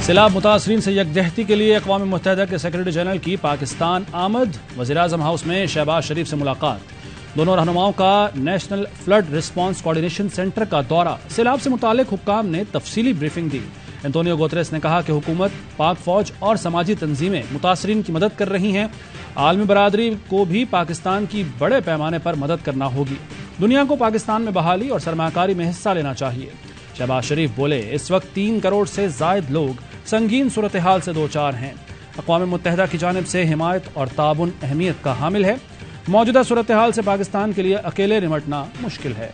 सैलाब मुतासरीन से यकजहती के लिए अक़वाम मुत्तहिदा के सेक्रेटरी जनरल की पाकिस्तान आमद। वज़ीर-ए-आज़म हाउस में शहबाज शरीफ से मुलाकात। दोनों रहनुमाओं का national flood response coordination centre का दौरा। सैलाब से मुतालिक हुक्काम ने तफसीली ब्रीफिंग दी। एंटोनियो गुतेरेस ने कहा कि हुकूमत, पाक फौज और समाजी तंजीमें मुतासरीन की मदद कर रही हैं। आलमी बरादरी को भी पाकिस्तान की बड़े पैमाने पर मदद करना होगी। दुनिया को पाकिस्तान में बहाली और सरमाकारी में हिस्सा लेना चाहिए। शहबाज शरीफ बोले, इस वक्त 3 करोड़ से जायद लोग संगीन सूरत हाल से दो चार हैं। अक़वाम मुत्तहिदा की जानिब से हिमायत और ताउन अहमियत का हामिल है। मौजूदा सूरत हाल से पाकिस्तान के लिए अकेले निमटना मुश्किल है।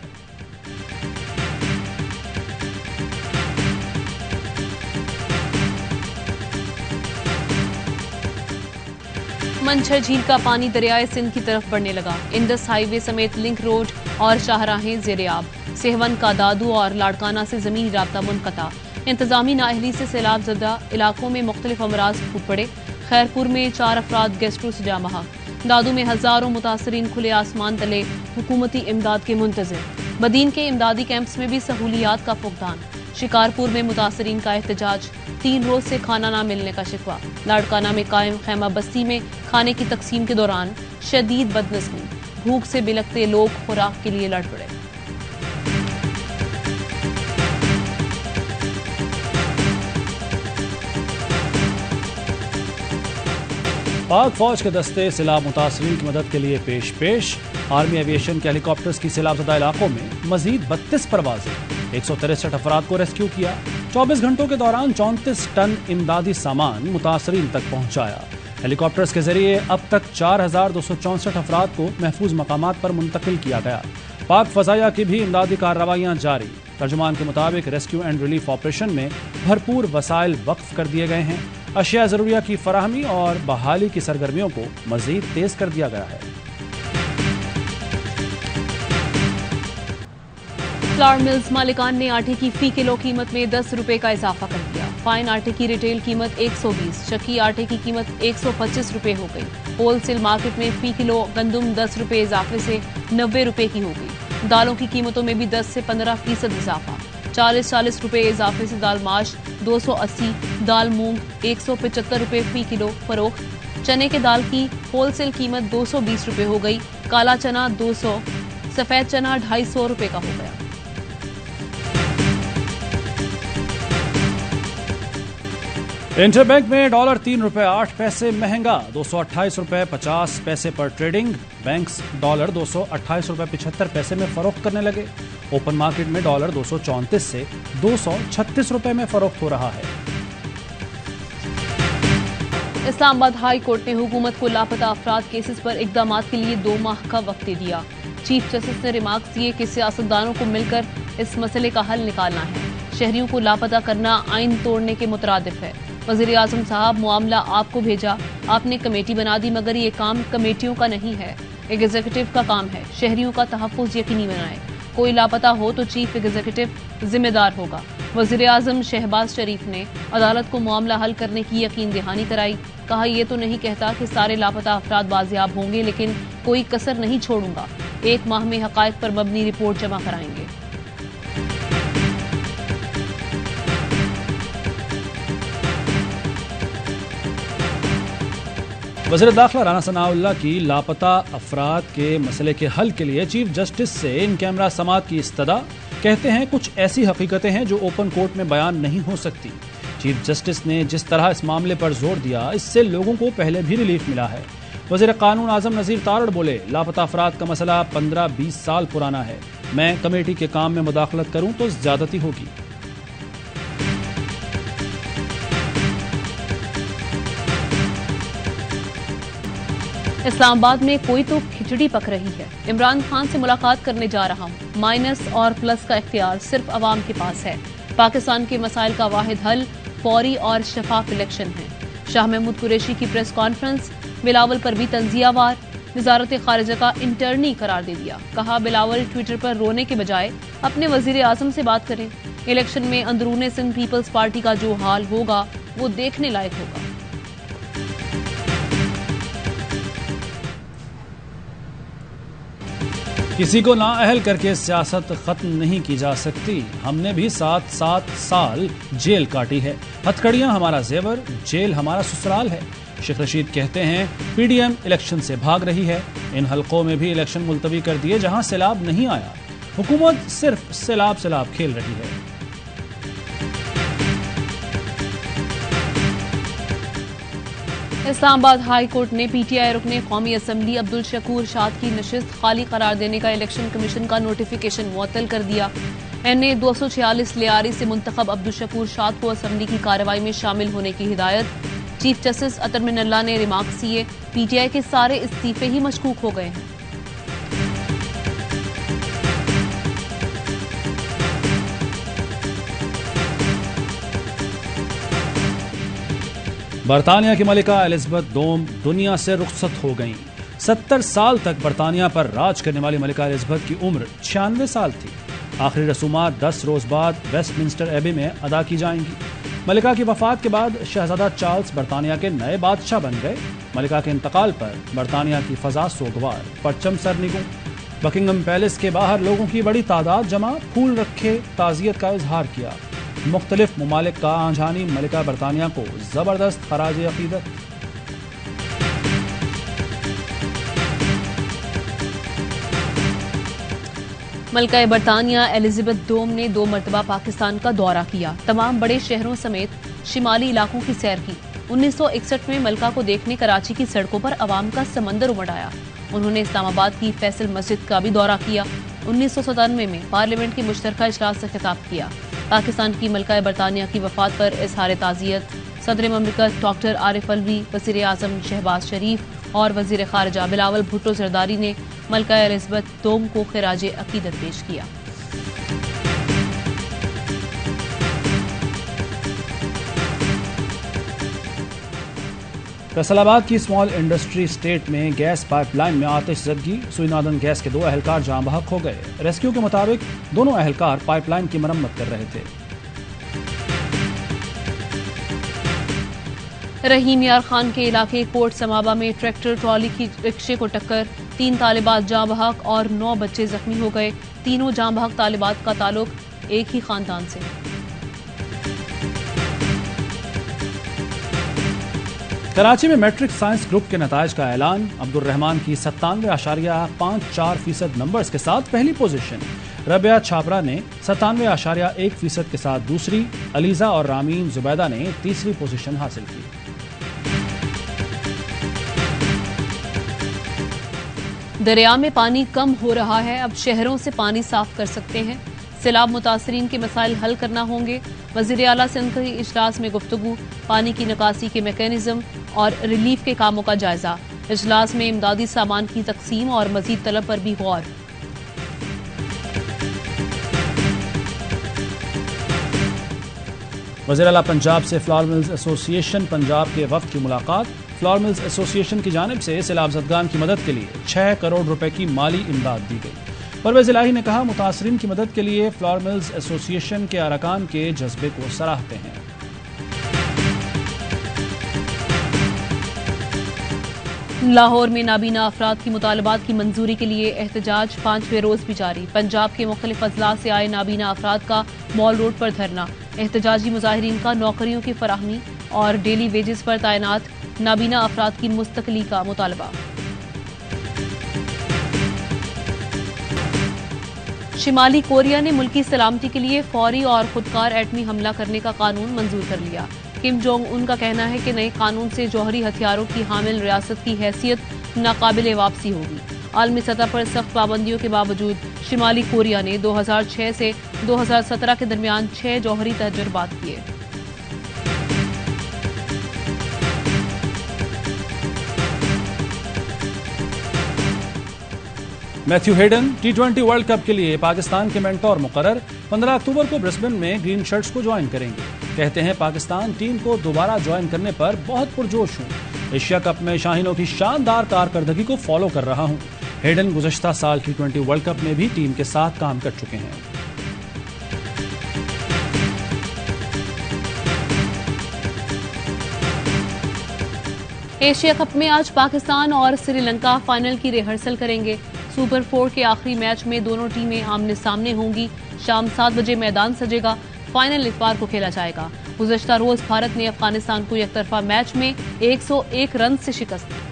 मंछर झील का पानी दरियाए सिंध की तरफ बढ़ने लगा। इंडस हाईवे समेत लिंक रोड और शाहराहें ज़ेर-ए-आब। सेहवन का दादू और लाड़काना से जमीनी राब्ता मुनक़ता। इंतजामी नाअहली से सैलाब ज़दा इलाकों में मुख्तलिफ अमराज फूट पड़े। खैरपुर में 4 अफराद गेस्टों से जाँ बहक। दादू में हजारों मुतासरीन खुले आसमान तले हुकूमती इमदाद के मुंतज़िर। बदीन के इमदादी कैंप्स में भी सहूलियात का फुकदान। शिकारपुर में मुतासरीन का एहतजाज। 3 रोज से खाना न मिलने का शिकवा। लाड़काना में कायम खैमा बस्ती में खाने की तकसीम के दौरान शदीद बदनस्मी। भूख से बिलखते लोग खुराक के लिए लड़ पड़े। पाक फौज के दस्ते सैलाब मुतासरीन की मदद के लिए पेश। आर्मी एविएशन के हेलीकॉप्टर्स की सैलाबज़दा इलाकों में मजीद 32 परवाजें। 163 अफराद को रेस्क्यू किया। 24 घंटों के दौरान 34 टन इमदादी सामान मुतासरीन तक पहुंचाया। हेलीकॉप्टर्स के जरिए अब तक 4264 अफराद को महफूज मकामात पर मुंतकिल किया गया। पाक फजाया की भी इमदादी कार्रवाइयां जारी। तर्जुमान के मुताबिक रेस्क्यू एंड रिलीफ ऑपरेशन में भरपूर वसाइल वक्फ कर दिए गए हैं। अशिया ज़रूरिया की फराहमी और बहाली की सरगर्मियों को मजीद तेज कर दिया गया है। फ्लावर मिल्स मालिकान ने आटे की फी किलो कीमत में 10 रुपए का इजाफा कर दिया। फाइन आटे की रिटेल कीमत 120, शक्की आटे की कीमत 125 रुपए हो गई। होलसेल मार्केट में फी किलो गंदुम 10 रुपए इजाफे से 90 रुपए की हो गई। दालों की कीमतों में भी 10 से 15% इजाफा। 40 रुपए इजाफे से दाल माश 280, दाल मूंग 175 रुपए फी किलो फरोख्त। चने के दाल की होलसेल कीमत 220 रुपए हो गई। काला चना 200, सफेद चना 250 रुपए का हो गया। इंटरबैंक में डॉलर 3 रुपए 8 पैसे महंगा, 228 रुपए 50 पैसे पर ट्रेडिंग। बैंक्स डॉलर 228 रुपए 75 पैसे में फरोख्त करने लगे। ओपन मार्केट में डॉलर 234 से 236 रुपए में फरोख्त हो रहा है। इस्लामाबाद हाई कोर्ट ने हुकूमत को लापता अफराद केसेस पर इकदाम के लिए 2 माह का वक्त दे दिया। चीफ जस्टिस ने रिमार्क्स दिए कि सियासतदानों को मिलकर इस मसले का हल निकालना है। शहरियों को लापता करना आइन तोड़ने के मुतरादिफ है। वज़ीर-ए-आज़म साहब, मामला आपको भेजा, आपने कमेटी बना दी, मगर ये काम कमेटियों का नहीं है, एग्जीक्यूटिव का काम है। शहरियों का तहफ़्फ़ुज़ यकीनी बनाए। कोई लापता हो तो चीफ एग्जीक्यूटिव जिम्मेदार होगा। वज़ीर-ए-आज़म शहबाज शरीफ ने अदालत को मामला हल करने की यकीन दहानी कराई। कहा, ये तो नहीं कहता कि सारे लापता अफराद बाजियाब होंगे, लेकिन कोई कसर नहीं छोड़ूंगा। 1 माह में हक़ाइक़ पर मबनी रिपोर्ट जमा कराएंगे। वज़ीर दाखिला राना सनाउल्लाह की लापता अफराद के मसले के हल के लिए चीफ जस्टिस से इन कैमरा समात की इस्तदा। कहते हैं, कुछ ऐसी हकीकतें हैं जो ओपन कोर्ट में बयान नहीं हो सकती। चीफ जस्टिस ने जिस तरह इस मामले पर जोर दिया, इससे लोगों को पहले भी रिलीफ मिला है। वज़ीर कानून आज़म नज़ीर तारड़ बोले, लापता अफराद का मसला 15-20 साल पुराना है। मैं कमेटी के काम में मुदाखलत करूं तो ज्यादती होगी। इस्लामाबाद में कोई तो खिचड़ी पक रही है। इमरान खान से मुलाकात करने जा रहा हूं। माइनस और प्लस का इख्तियार सिर्फ अवाम के पास है। पाकिस्तान के मसाइल का वाहिद हल फौरी और शफाफ इलेक्शन है। शाह महमूद कुरैशी की प्रेस कॉन्फ्रेंस। बिलावल पर भी तंजियावार। वजारत खारिजा का इंटर्नी करार दे दिया। कहा, बिलावल ट्विटर पर रोने के बजाय अपने वजीर आजम से बात करें। इलेक्शन में अंदरूने सिंध पीपल्स पार्टी का जो हाल होगा वो देखने लायक होगा। किसी को नाअहल करके सियासत खत्म नहीं की जा सकती। हमने भी 7 साल जेल काटी है। हथकड़ियां हमारा जेवर, जेल हमारा ससुराल है। शेख रशीद कहते हैं पीडीएम इलेक्शन से भाग रही है। इन हलकों में भी इलेक्शन मुलतवी कर दिए जहां सैलाब नहीं आया। हुकूमत सिर्फ सैलाब खेल रही है। इस्लामाबाद हाई कोर्ट ने पीटीआई रुकने कौमी असम्बली अब्दुल शकूर शाद की नशिस्त खाली करार देने का इलेक्शन कमीशन का नोटिफिकेशन मुअत्तल कर दिया। एनए 246 लियारी से मुंतखब अब्दुल शकूर शाद को असम्बली की कार्रवाई में शामिल होने की हिदायत। चीफ जस्टिस अतर मिनल्ला ने रिमार्क्स किए पीटीआई के सारे इस्तीफे ही मशकूक हो गए हैं। बरतानिया की मलिका एलिजाबेथ दोम दुनिया से रुखसत हो गईं। 70 साल तक बरतानिया पर राज करने वाली मलिका एलिजाबेथ की उम्र 96 साल थी। आखिरी रसूमात 10 रोज बाद वेस्टमिंस्टर एबी में अदा की जाएंगी। मलिका की वफात के बाद शहजादा चार्ल्स बरतानिया के नए बादशाह बन गए। मलिका के इंतकाल पर बरतानिया की फजा सोगवार, परचम सरनिगू। बकिंगम पैलेस के बाहर लोगों की बड़ी तादाद जमा, फूल रखे, ताजियत का इजहार किया। मुख्तलिफ ममालिक का आंझानी मलिका बरतानिया को जबरदस्त खराज अकीदत। मलिका बरतानिया एलिजाबेथ दोम ने 2 मरतबा पाकिस्तान का दौरा किया। तमाम बड़े शहरों समेत शिमाली इलाकों की सैर की। 1961 में मलिका को देखने कराची की सड़कों पर अवाम का समंदर उमड़ आया। उन्होंने इस्लामाबाद की फैसल मस्जिद का भी दौरा किया। 1997 में पार्लियामेंट के मुश्तरका इजलास से खिताब किया। पाकिस्तान की मलिका बरतानिया की वफात पर इजहार ताज़ियत सदर ममलिकत डॉक्टर आरिफ अलवी, वज़ीर आज़म शहबाज शरीफ और वज़ीर ख़ारिजा बिलावल भुट्टो जरदारी ने मलिका एलिजाबेथ दोम को खिराज अकीदत पेश किया। फैसलाबाद की स्मॉल इंडस्ट्री स्टेट में गैस पाइपलाइन में आतिशज़दगी, सुईनादन गैस के 2 अहलकार जाँ बहक हो गए। रेस्क्यू के मुताबिक दोनों अहलकार पाइपलाइन की मरम्मत कर रहे थे। रहीम यार खान के इलाके कोट समाबा में ट्रैक्टर ट्रॉली की रिक्शे को टक्कर, 3 तालिबात जाँ बहक और 9 बच्चे जख्मी हो गए। तीनों जाँ बहक तालिबात का ताल्लुक एक ही खानदान से है। कराची में मैट्रिक साइंस ग्रुप के नताइज का ऐलान। अब्दुल रहमान की 97.54% नंबर्स के साथ पहली पोजीशन। रबिया छापरा ने 97.1% के साथ दूसरी। अलीजा और रामीन जुबैदा ने तीसरी पोजीशन हासिल की। दरिया में पानी कम हो रहा है, अब शहरों से पानी साफ कर सकते हैं। सैलाब मुतासरीन के मसाइल हल करना होंगे। वज़ीर आला सिंध के इजलास में गुफ्तगू, पानी की निकासी के मैकेनिज्म और रिलीफ के कामों का जायजा। इजलास में इमदादी सामान की तकसीम और मजीद तलब पर भी गौर। वज़ीर आला पंजाब से फ्लावर मिल्स एसोसिएशन पंजाब के वफ़द की मुलाकात। फ्लावर मिल्स एसोसिएशन की जानिब से सैलाब ज़दगान की मदद के लिए 6 करोड़ रुपए की माली इमदाद दी गई। परवेज़ इलाही ने कहा मुतासरीन की मदद के लिए फ्लावर मिल्स एसोसिएशन के अरकान के जज्बे को सराहते हैं। लाहौर में नाबीना अफराद की मुतालबात की मंजूरी के लिए एहतजाज 5वें रोज भी जारी। पंजाब के मुख्तलिफ अजला से आए नाबीना अफराद का मॉल रोड पर धरना। एहतजाजी मुजाहिरीन का नौकरियों की फराहमी और डेली वेजेस पर तैनात नाबीना अफराद की मुस्तकली का मुतालबा। शिमाली कोरिया ने मुल्की सलामती के लिए फौरी और खुदकार एटमी हमला करने का कानून मंजूर कर लिया। किम जोंग उन का कहना है कि नए कानून से जौहरी हथियारों की हामिल रियासत की हैसियत नाकाबिले वापसी होगी। आलमी सतह पर सख्त पाबंदियों के बावजूद शिमाली कोरिया ने 2006 से 2017 के दरमियान 6 जौहरी तजुर्बात किए। Matthew Hayden T20 world cup के लिए पाकिस्तान के मेंटोर मुकर्रर। 15 अक्टूबर को ब्रिस्बेन में ग्रीन शर्ट्स को ज्वाइन करेंगे। कहते हैं पाकिस्तान टीम को दोबारा ज्वाइन करने पर बहुत पुरजोश हूं। एशिया कप में शाहीनों की शानदार कारकर्दगी को फॉलो कर रहा हूं। हेडन गुज़श्ता साल T20 वर्ल्ड कप में भी टीम के साथ काम कर चुके हैं। एशिया कप में आज पाकिस्तान और श्रीलंका फाइनल की रिहर्सल करेंगे। सुपर 4 के आखिरी मैच में दोनों टीमें आमने सामने होंगी। शाम 7 बजे मैदान सजेगा। फाइनल इतवार को खेला जाएगा। गुज़श्ता रोज भारत ने अफगानिस्तान को एकतरफा मैच में 101 रन से शिकस्त दी।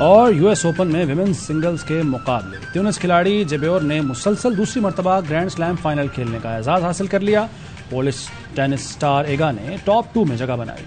और यूएस ओपन में विमेन्स सिंगल्स के मुकाबले ट्यूनिस खिलाड़ी जेबेओर ने मुसलसल दूसरी मर्तबा ग्रैंड स्लैम फाइनल खेलने का एजाज हासिल कर लिया। पोलिश टेनिस स्टार एगा ने टॉप 2 में जगह बनाई।